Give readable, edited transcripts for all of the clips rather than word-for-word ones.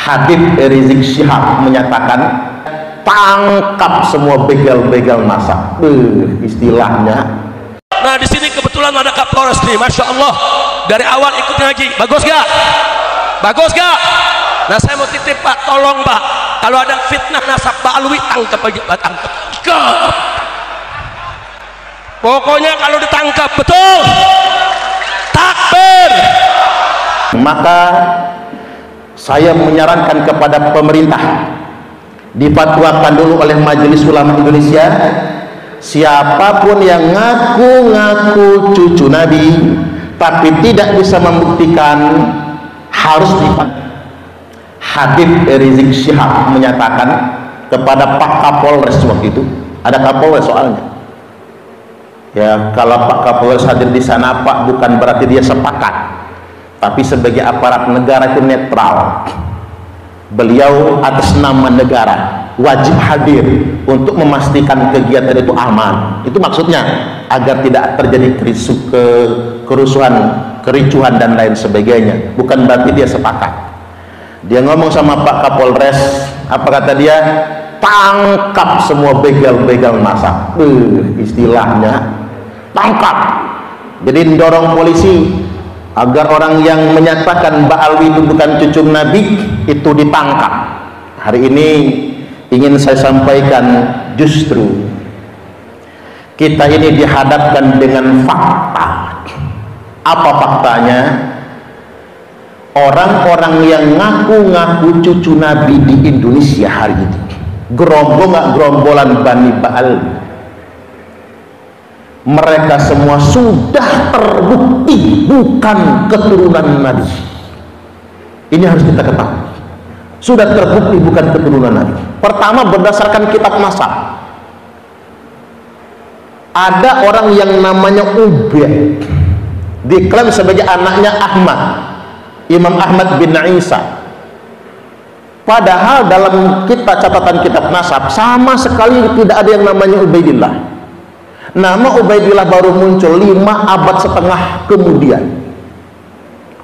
Habib Rizik Syihab menyatakan, tangkap semua begal-begal masa. Istilahnya. Nah, di sini kebetulan ada Kapolres nih, masya Allah. Dari awal ikutin lagi, bagus gak? Bagus gak? Nah, saya mau titip Pak, tolong Pak, kalau ada fitnah nasab Pak Alwi, tangkap aja, Pak, tangkap. Pokoknya kalau ditangkap, betul. Takbir. Maka saya menyarankan kepada pemerintah, difatwakan dulu oleh Majelis Ulama Indonesia, siapapun yang ngaku-ngaku cucu Nabi tapi tidak bisa membuktikan, harus dipanggil. Habib Rizik Syihab menyatakan kepada Pak Kapolres waktu itu, ada Kapolres soalnya. Ya, kalau Pak Kapolres hadir di sana, Pak, bukan berarti dia sepakat, tapi sebagai aparat negara itu netral. Beliau atas nama negara wajib hadir untuk memastikan kegiatan itu aman. Itu maksudnya agar tidak terjadi kerusuhan, kericuhan dan lain sebagainya. Bukan berarti dia sepakat. Dia ngomong sama Pak Kapolres, apa kata dia? Tangkap semua begal-begal masa. Istilahnya tangkap. Jadi dorong polisi agar orang yang menyatakan Mbak Alwi itu bukan cucu Nabi itu ditangkap. Hari ini ingin saya sampaikan, justru kita ini dihadapkan dengan fakta. Apa faktanya? Orang-orang yang ngaku-ngaku cucu Nabi di Indonesia hari ini, gerombolan Bani Ba'al, mereka semua sudah terbukti bukan keturunan Nabi. Ini harus kita ketahui, sudah terbukti bukan keturunan Nabi. Pertama, berdasarkan kitab nasab, ada orang yang namanya Ubaid, diklaim sebagai anaknya Ahmad, Imam Ahmad bin Isa. Padahal dalam catatan kitab nasab sama sekali tidak ada yang namanya Ubaidillah. Nama Ubaidillah baru muncul 5 abad setengah kemudian.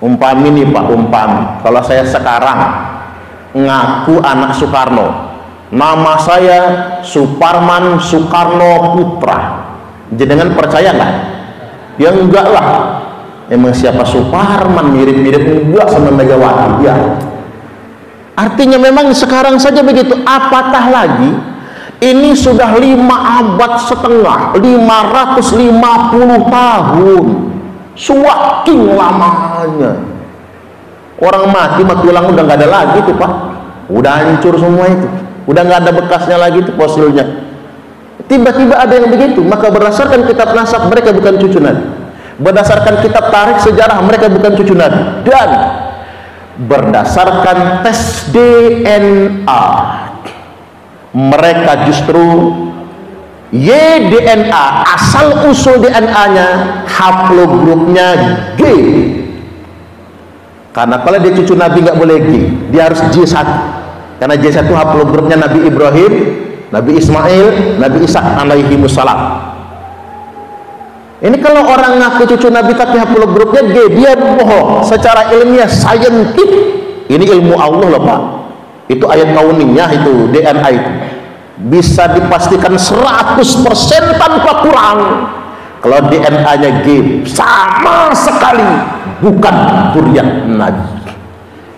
Umpami nih Pak, kalau saya sekarang ngaku anak Soekarno, nama saya Suparman Soekarno Putra, jenengan percaya nggak? Ya enggak lah. Emang siapa Suparman, mirip-mirip enggak sama Megawati ya. Artinya memang sekarang saja begitu, apatah lagi ini sudah 5 abad setengah, 550 tahun, semakin lamanya. Orang mati mah tulang udah nggak ada lagi tuh Pak, udah hancur semua itu, udah nggak ada bekasnya lagi tuh fosilnya. Tiba-tiba ada yang begitu, maka berdasarkan kitab nasab mereka bukan cucu Nabi. Berdasarkan kitab tarikh sejarah mereka bukan cucu Nabi, dan berdasarkan tes DNA mereka justru YDNA, asal usul DNA haplogrupnya G. Karena kalau dia cucu Nabi nggak boleh G, dia harus J1, karena J1 haplogrupnya Nabi Ibrahim, Nabi Ismail, Nabi Ishak alaihi wassalam. Ini kalau orang ngaku cucu Nabi tapi haplogrupnya G, dia bohong. Secara ilmiah, saintif, ini ilmu Allah loh Pak. Itu ayat kauniyah, itu DNA itu bisa dipastikan 100% tanpa kurang. Kalau DNA-nya G, sama sekali bukan zuriat Nabi.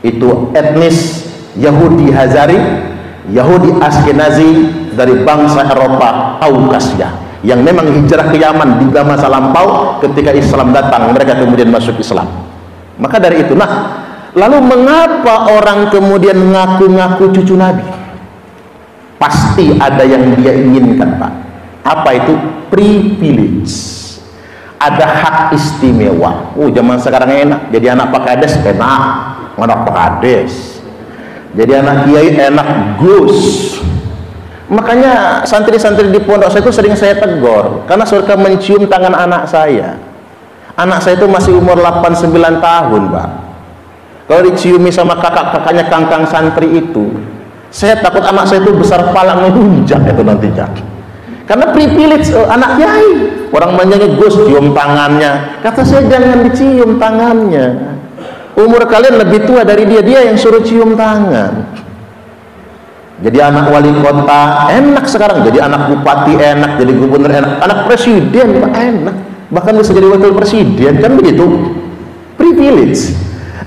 Itu etnis Yahudi Hazari, Yahudi Askenazi dari bangsa Eropa Kaukasia, yang memang hijrah ke Yaman di masa lampau. Ketika Islam datang, mereka kemudian masuk Islam. Maka dari itu, nah, lalu mengapa orang kemudian ngaku-ngaku cucu Nabi? Pasti ada yang dia inginkan Pak. Apa itu? Privilege. Ada hak istimewa. Zaman sekarang enak, jadi anak Pak Kades enak, anak Pak Kades. Jadi anak kiai enak, Gus. Makanya santri-santri di pondok saya itu sering saya tegur, karena suka mencium tangan anak saya. Anak saya itu masih umur 8-9 tahun Pak. Kalau diciumi sama kakak-kakaknya kangkang santri itu, saya takut anak saya itu besar kepala ngelunjak itu nantinya. Karena privilege anak kiai, orang banyak Gus cium tangannya, kata saya jangan dicium tangannya. Umur kalian lebih tua dari dia, dia yang suruh cium tangan. Jadi anak wali kota enak sekarang, jadi anak bupati enak, jadi gubernur enak, anak presiden Pak enak, bahkan bisa jadi wakil presiden, kan begitu, privilege.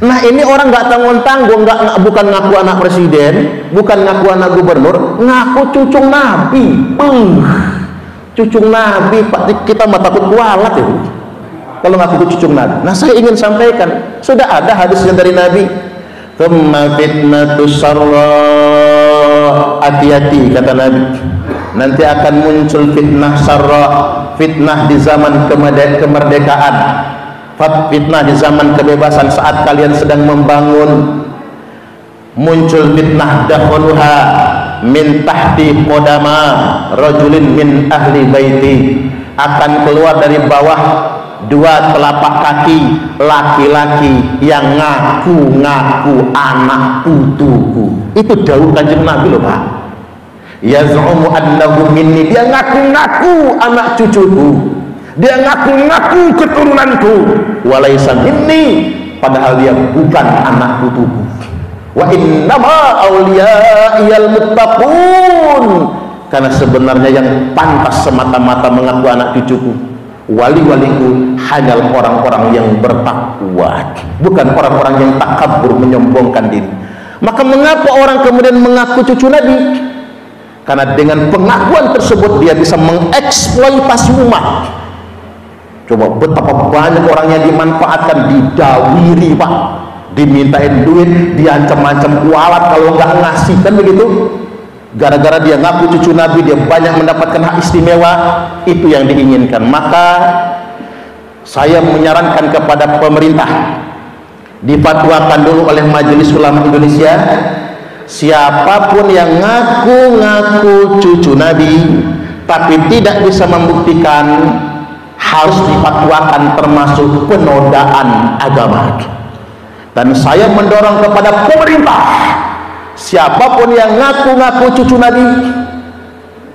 Nah ini orang nggak tanggung-tanggung, bukan ngaku anak presiden, bukan ngaku anak gubernur, ngaku cucung Nabi. Cucung Nabi Pak, kita mah takut kualat ya kalau ngaku cucung Nabi. Nah saya ingin sampaikan, sudah ada hadisnya dari Nabi, thumma fitnatus sarra, hati-hati kata Nabi, nanti akan muncul fitnah sarra, fitnah di zaman kemerdekaan, fitnah di zaman kebebasan saat kalian sedang membangun, muncul fitnah dahuluha min tahti qodama rajulin min ahli baiti, akan keluar dari bawah dua telapak kaki laki-laki yang ngaku-ngaku anak putuku. Itu dawuh Kanjeng Nabi loh Pak. Yaz'umu annahu minni, dia ngaku-ngaku anak cucuku, dia ngaku-ngaku keturunanku, walaysa minni, padahal dia bukan anak putuku. Wa innama awliya'iyal muttaqun, karena sebenarnya yang pantas semata-mata mengaku anak cucuku, wali-waliku, hanyalah orang-orang yang bertakwa, bukan orang-orang yang takabur menyombongkan diri. Maka mengapa orang kemudian mengaku cucu Nabi? Karena dengan pengakuan tersebut dia bisa mengeksploitasi umat. Coba betapa banyak orang yang dimanfaatkan, didawiri Pak, dimintain duit, diancam-ancam kualat kalau nggak ngasih, kan begitu. Gara-gara dia ngaku cucu Nabi, dia banyak mendapatkan hak istimewa. Itu yang diinginkan. Maka saya menyarankan kepada pemerintah, difatwakan dulu oleh Majelis Ulama Indonesia, siapapun yang ngaku-ngaku cucu Nabi tapi tidak bisa membuktikan, harus difatwakan termasuk penodaan agama. Dan saya mendorong kepada pemerintah, siapapun yang ngaku-ngaku cucu Nabi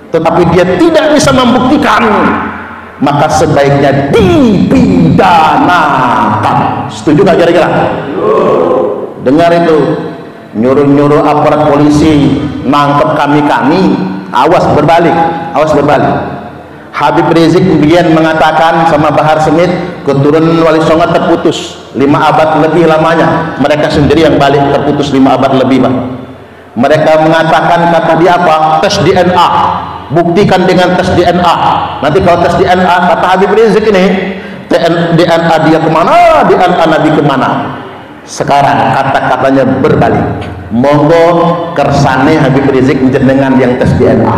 tetapi dia tidak bisa membuktikan, maka sebaiknya dipidanakan. Setuju nggak kira-kira? Dengar itu, nyuruh-nyuruh aparat polisi nangkep kami, awas berbalik, awas berbalik. Habib Rizik kemudian mengatakan sama Bahar Smith, keturunan Wali Songo terputus 5 abad lebih lamanya, mereka sendiri yang balik terputus 5 abad lebih Pak. Mereka mengatakan, kata dia apa? Tes DNA, buktikan dengan tes DNA. Nanti kalau tes DNA, kata Habib Rizik ini, DNA dia kemana, DNA Nabi kemana. Sekarang kata-katanya berbalik. Monggo kersane Habib Rizik jenengan yang tes DNA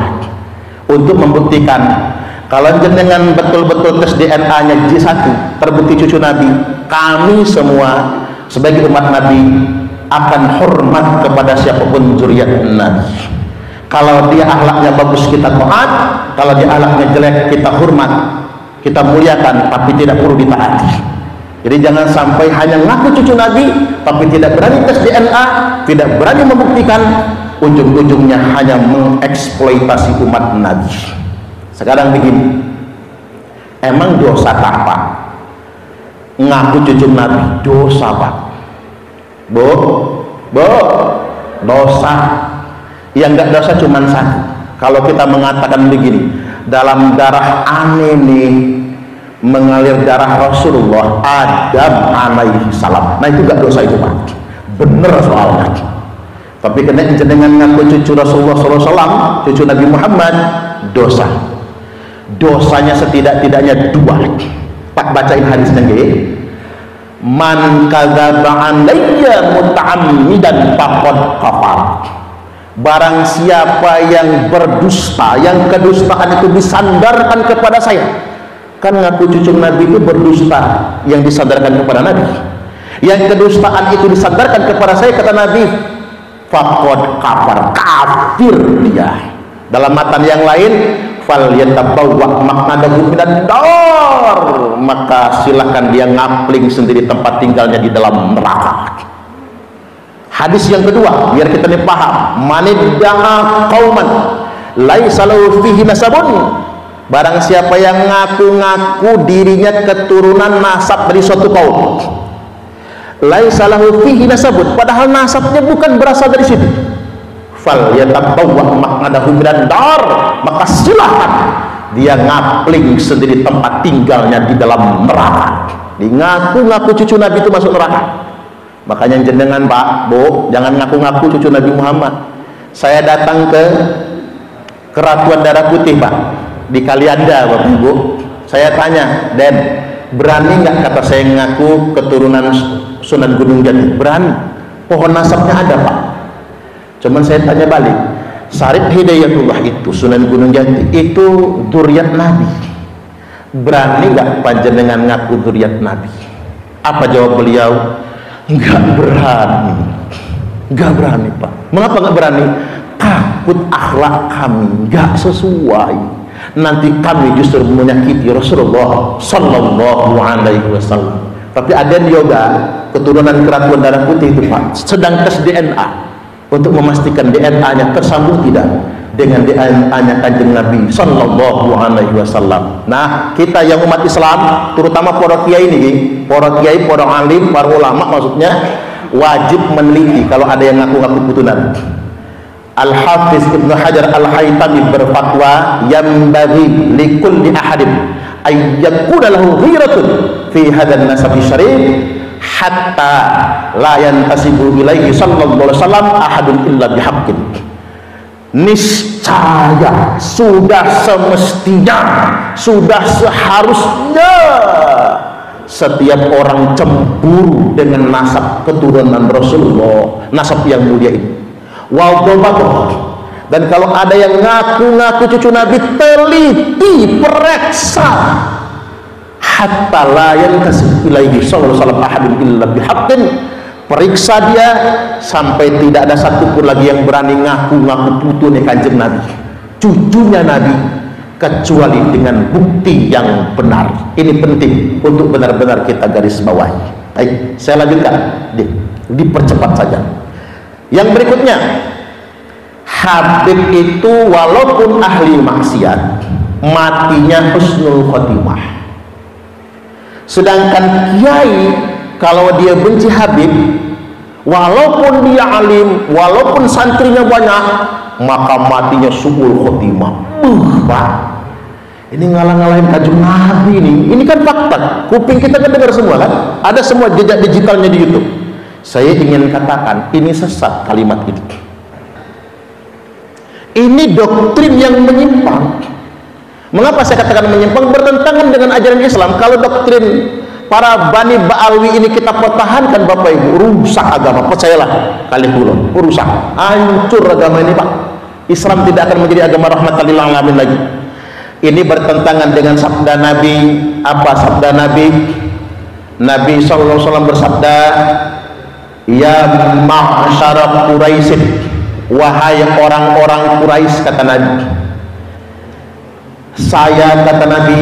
untuk membuktikan kalau jenengan betul-betul tes DNA-nya J1 terbukti cucu Nabi, kami semua sebagai umat Nabi akan hormat kepada siapapun zuriat Nabi. Kalau dia akhlaknya bagus kita taat, kalau dia akhlaknya jelek kita hormat, kita muliakan, tapi tidak perlu ditaati. Jadi jangan sampai hanya ngaku cucu Nabi tapi tidak berani tes DNA, tidak berani membuktikan, ujung-ujungnya hanya mengeksploitasi umat Nabi. Sekarang begini, emang dosa apa ngaku cucu Nabi? Dosa Pak, dosa. Yang enggak dosa cuma satu. Kalau kita mengatakan begini, dalam darah aneh nih mengalir darah Rasulullah Adam alaihi salam, nah itu enggak dosa itu Pak, bener soalnya. Tapi kena jenengan ngaku cucu Rasulullah SAW, cucu Nabi Muhammad, dosa. Dosanya setidak-tidaknya 2. Pak bacain hadisnya nggih. Man kadzaba alayya muta'ammidan faqad kafar. Barang siapa yang berdusta, yang kedustaan itu disandarkan kepada saya, kan ngaku cucu Nabi itu berdusta yang disandarkan kepada Nabi, yang kedustaan itu disandarkan kepada saya, kata Nabi, faqad kafar, kafir dia. Dalam matan yang lain, fal yatabawwa maq'adahu minan nar, maka silahkan dia ngapling sendiri tempat tinggalnya di dalam neraka. Hadis yang kedua, biar kita nih paham, manidda'a qauman laisa lahu fihi nasabun, barang siapa yang ngaku-ngaku dirinya keturunan nasab dari suatu kaum, laisa lahu fihi nasabun, padahal nasabnya bukan berasal dari situ. Fal yatabawwa maq'adahu minan nar, maka silakan dia ngapling sendiri tempat tinggalnya di dalam neraka. Ngaku-ngaku cucu Nabi itu masuk neraka. Makanya jenengan Pak, Bu, jangan ngaku-ngaku cucu Nabi Muhammad. Saya datang ke Keratuan Darah Putih Pak, di Kalianda Bapak Ibu. Saya tanya, Den, berani nggak kata saya ngaku keturunan Sunan Gunung Jati? Berani. Pohon nasabnya ada Pak. Cuman saya tanya balik, Syarif Hidayatullah itu Sunan Gunung Jati itu dzurriat Nabi. Berani nggak panjenengan ngaku dzurriat Nabi? Apa jawab beliau? Nggak berani. Nggak berani Pak. Mengapa nggak berani? Takut akhlak kami nggak sesuai, nanti kami justru menyakiti Rasulullah Sallallahu Alaihi Wasallam. Tapi ada juga keturunan Keratuan Darah Putih itu Pak, sedang tes DNA untuk memastikan DNA-nya tersambung tidak dengan DNA-nya Kanjeng Nabi Sallallahu Alaihi Wasallam. Nah, kita yang umat Islam, terutama para kiai ini, para kiai, para alim, para ulama maksudnya, wajib meneliti kalau ada yang ngaku-ngaku keturunan. Al-Hafiz Ibnu Hajar Al-Haytami berfatwa, yambaghi likulli ahadin ay yakuna lahu ghiratun fi hadzal nasabi syarif hatta la yantasibu ilaihi sallallahu alaihi wasallam ahadun illa bihaqqin. Niscaya sudah semestinya, sudah seharusnya setiap orang cemburu dengan nasab keturunan Rasulullah, nasab yang mulia ini. Dan kalau ada yang ngaku-ngaku cucu Nabi, teliti, periksa, hatta la yantasib ilaihi sallallahu alaihi wasallam ahadun illa bihaqqin, periksa dia sampai tidak ada satupun lagi yang berani ngaku-ngaku putune Kanjeng Nabi, cucunya Nabi, kecuali dengan bukti yang benar. Ini penting untuk benar-benar kita garis bawahi. Baik, saya lanjutkan, dipercepat saja. Yang berikutnya, Habib itu walaupun ahli maksiat, matinya husnul khotimah. Sedangkan kiai kalau dia benci Habib, walaupun dia alim, walaupun santrinya banyak, maka matinya su'ul khotimah. Pak, ini ngalah-ngalahin Kanjeng Nabi nih. Ini kan fakta, kuping kita kan dengar semua kan, ada semua jejak digitalnya di YouTube. Saya ingin katakan, ini sesat kalimat itu. Ini doktrin yang menyimpang. Mengapa saya katakan menyimpang? Bertentangan dengan ajaran Islam. Kalau doktrin para Bani Ba'alwi ini kita pertahankan Bapak Ibu, rusak agama. Percayalah kali kulon, rusak, hancur agama ini Pak. Islam tidak akan menjadi agama rahmatan lil alamin lagi. Ini bertentangan dengan sabda Nabi. Apa sabda Nabi? Nabi SAW bersabda, ya ma'asyara Quraisy, wahai orang-orang Quraisy, kata Nabi, saya, kata Nabi,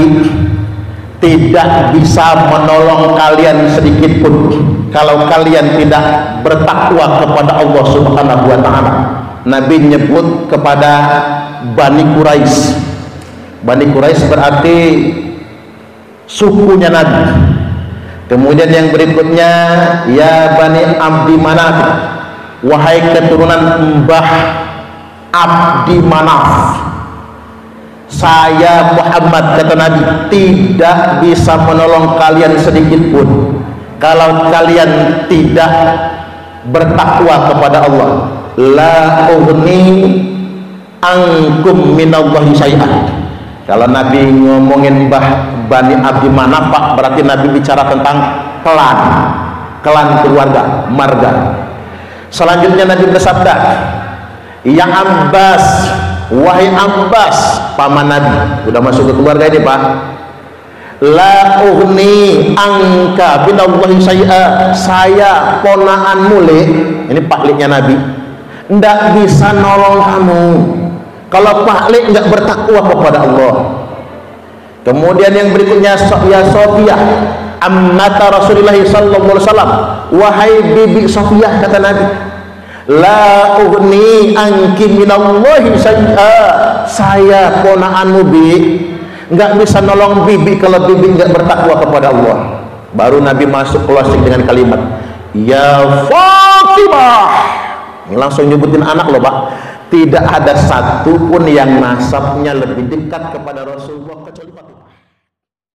tidak bisa menolong kalian sedikit pun kalau kalian tidak bertakwa kepada Allah Subhanahu wa Ta'ala. Nabi menyebut kepada Bani Quraisy. Bani Quraisy berarti sukunya Nabi. Kemudian yang berikutnya, ya Bani Abdi Manaf, wahai keturunan Mbah Abdi Manaf, saya Muhammad, kata Nabi, tidak bisa menolong kalian sedikit pun kalau kalian tidak bertakwa kepada Allah. La ughni ankum minallahi syai'an. Kalau Nabi ngomongin Bani Abdi Manaf, berarti Nabi bicara tentang klan keluarga, marga. Selanjutnya Nabi bersabda, ya Abbas, wahai Abbas, paman Nabi, udah masuk ke keluarga ini Pak. La ughni angka binallahi syai'a, saya ponaanmu le, ini pakliknya Nabi, ndak bisa nolong kamu kalau paklik nggak bertakwa kepada Allah. Kemudian yang berikutnya, ya Sofiyah, ammata Rasulullah sallallahu alaihi wasallam, wahai bibi Sofiyah, kata Nabi, la ughni anki minallahi syai'a, saya ponaanmu bi, nggak bisa nolong bibi kalau bibi nggak bertakwa kepada Allah. Baru Nabi masuk closing dengan kalimat, ya Fatimah. Ini langsung nyebutin anak loh Pak. Tidak ada satupun yang nasabnya lebih dekat kepada Rasulullah kecuali Fatimah.